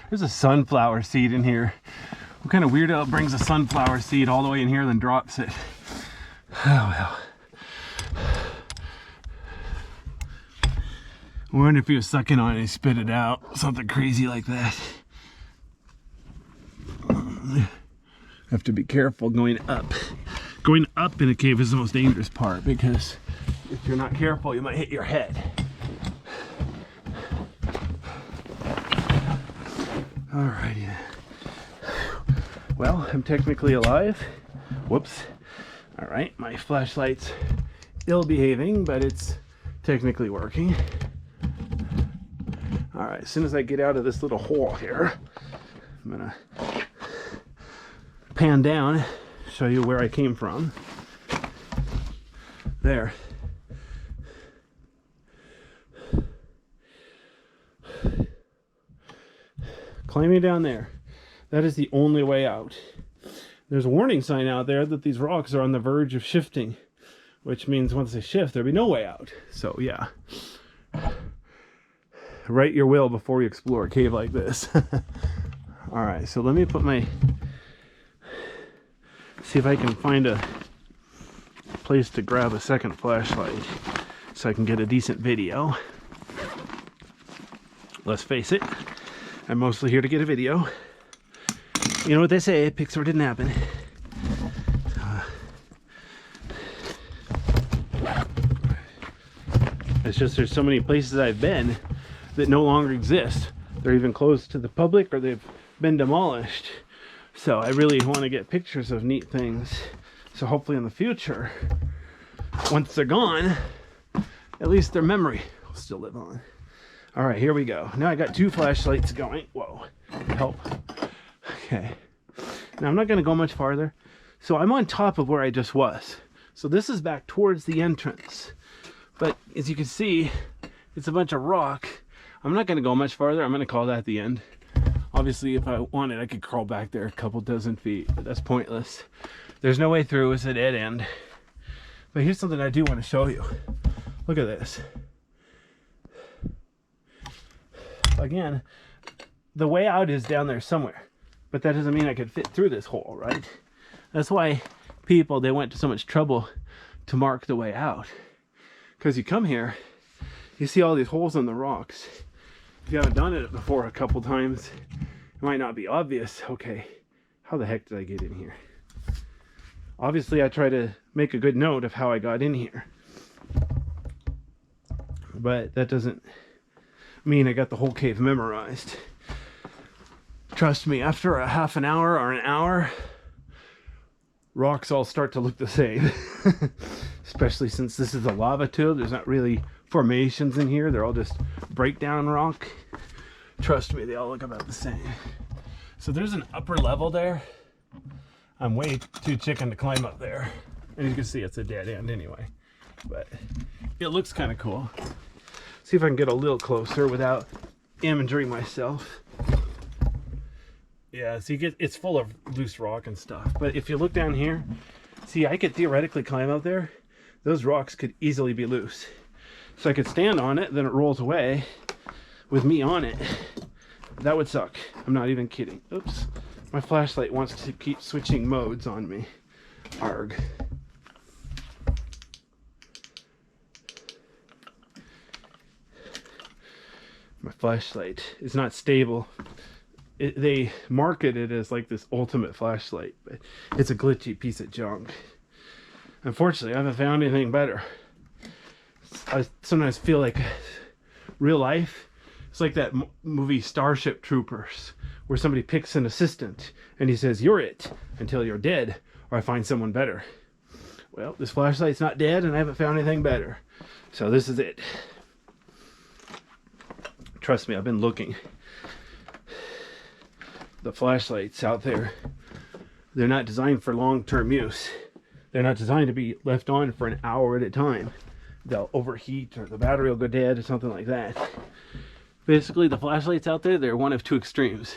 There's a sunflower seed in here. What kind of weirdo brings a sunflower seed all the way in here and then drops it? Oh well. I wonder if he was sucking on it and he spit it out. Something crazy like that. Have to be careful going up. Going up in a cave is the most dangerous part because if you're not careful, you might hit your head. Alrighty. Well, I'm technically alive. Whoops. Alright, my flashlight's ill behaving, but it's technically working. Alright, as soon as I get out of this little hole here, I'm gonna pan down, show you where I came from. There. Climbing down there. That is the only way out. There's a warning sign out there that these rocks are on the verge of shifting, which means once they shift, there'll be no way out. So yeah. Write your will before you explore a cave like this. Alright, so let me put my... see if I can find a place to grab a second flashlight so I can get a decent video. Let's face it, I'm mostly here to get a video. You know what they say, Pixar didn't happen. It's just there's so many places I've been that no longer exist. They're even closed to the public or they've been demolished. So I really want to get pictures of neat things. So hopefully in the future, once they're gone, at least their memory will still live on. All right, here we go. Now I got two flashlights going. Whoa, help. Okay. Now I'm not going to go much farther. So I'm on top of where I just was. So this is back towards the entrance. But as you can see, it's a bunch of rock. I'm not going to go much farther. I'm going to call that the end. Obviously, if I wanted, I could crawl back there a couple dozen feet, but that's pointless. There's no way through. It's a dead end. But here's something I do want to show you. Look at this. Again, the way out is down there somewhere, but that doesn't mean I could fit through this hole, right? That's why people, they went to so much trouble to mark the way out. Because you come here, you see all these holes in the rocks. If you haven't done it before a couple times, it might not be obvious. Okay, how the heck did I get in here? Obviously, I try to make a good note of how I got in here. But that doesn't mean I got the whole cave memorized. Trust me, after a half an hour or an hour, rocks all start to look the same. Especially since this is a lava tube. There's not really formations in here. They're all just breakdown rock. Trust me, they all look about the same. So there's an upper level there. I'm way too chicken to climb up there. And you can see it's a dead end anyway. But it looks kind of cool. See if I can get a little closer without injuring myself. Yeah, so it's full of loose rock and stuff. But if you look down here, see, I could theoretically climb up there. Those rocks could easily be loose. So I could stand on it, then it rolls away with me on it. That would suck. I'm not even kidding. Oops. My flashlight wants to keep switching modes on me. Arg. My flashlight is not stable. They market it as like this ultimate flashlight, but it's a glitchy piece of junk. Unfortunately, I haven't found anything better. I sometimes feel like real life, it's like that movie Starship Troopers, where somebody picks an assistant and he says, "You're it until you're dead, or I find someone better." Well, this flashlight's not dead and I haven't found anything better. So this is it. Trust me, I've been looking. The flashlights out there, they're not designed for long-term use. They're not designed to be left on for an hour at a time. They'll overheat or the battery will go dead or something like that. Basically, the flashlights out there, they're one of two extremes.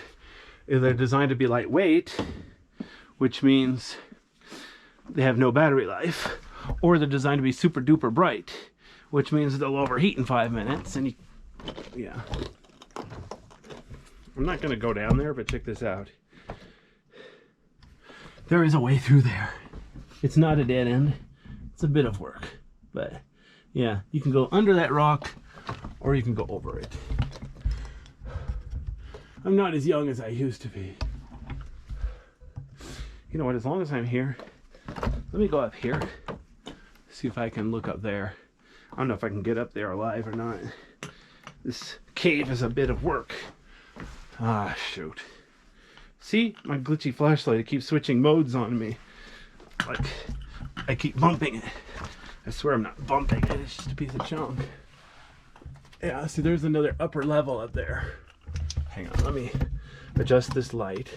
Either they're designed to be lightweight, which means they have no battery life, or they're designed to be super duper bright, which means they'll overheat in 5 minutes and yeah. I'm not gonna go down there, but check this out. There is a way through there. It's not a dead end. It's a bit of work, but yeah, you can go under that rock or you can go over it. I'm not as young as I used to be. You know what, as long as I'm here, let me go up here, see if I can look up there. I don't know if I can get up there alive or not. This cave is a bit of work. Ah, shoot. See, my glitchy flashlight, it keeps switching modes on me. Like, I keep bumping it. I swear I'm not bumping it, it's just a piece of junk. Yeah, see, there's another upper level up there. Hang on, let me adjust this light.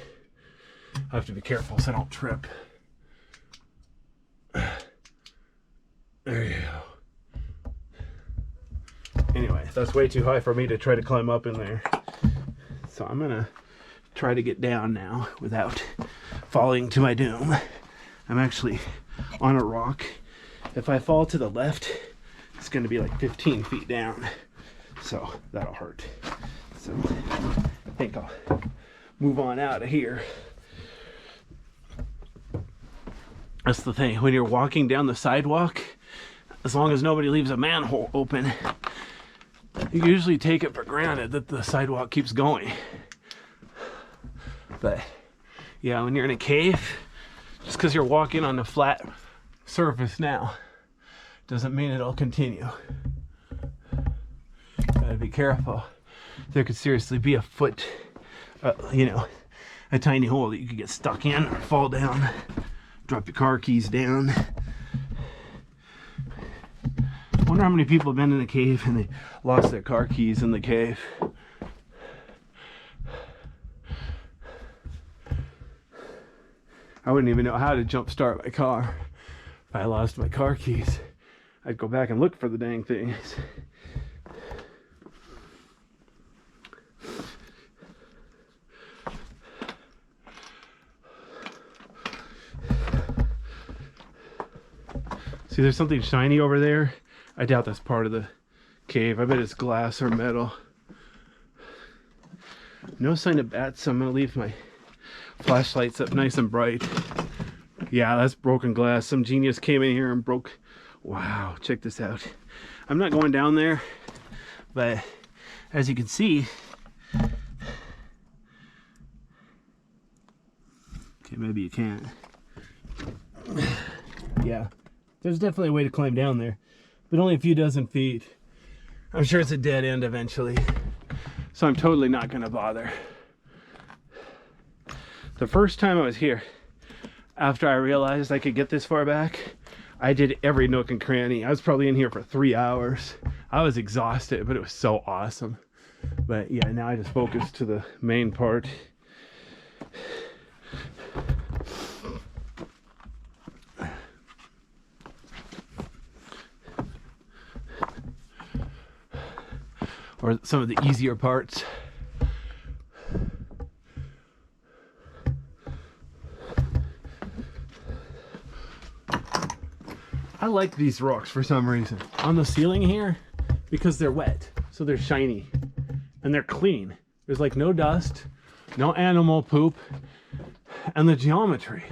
I have to be careful so I don't trip. There you go. Anyway, that's way too high for me to try to climb up in there. So I'm gonna try to get down now without falling to my doom. I'm actually on a rock. If I fall to the left, it's gonna be like 15 feet down. So that'll hurt. So I think I'll move on out of here. That's the thing, when you're walking down the sidewalk, as long as nobody leaves a manhole open, you usually take it for granted that the sidewalk keeps going. But yeah, when you're in a cave, just because you're walking on a flat surface now, doesn't mean it'll continue. Gotta be careful. There could seriously be a foot, you know, a tiny hole that you could get stuck in or fall down. Drop your car keys down. I wonder how many people have been in a cave and they lost their car keys in the cave. I wouldn't even know how to jump start my car if I lost my car keys. I'd go back and look for the dang things. See, there's something shiny over there. I doubt that's part of the cave. I bet it's glass or metal. No sign of bats, so I'm gonna leave my flashlights up nice and bright. Yeah, that's broken glass. Some genius came in here and broke. Wow, check this out. I'm not going down there, but as you can see, okay, maybe you can't. Yeah. There's definitely a way to climb down there, but only a few dozen feet. I'm sure it's a dead end eventually, so I'm totally not gonna bother. The first time I was here, after I realized I could get this far back, I did every nook and cranny. I was probably in here for 3 hours. I was exhausted, but it was so awesome. But yeah, now I just focus to the main part. Or some of the easier parts. I like these rocks for some reason. On the ceiling here, because they're wet, so they're shiny and they're clean. There's like no dust, no animal poop, and the geometry.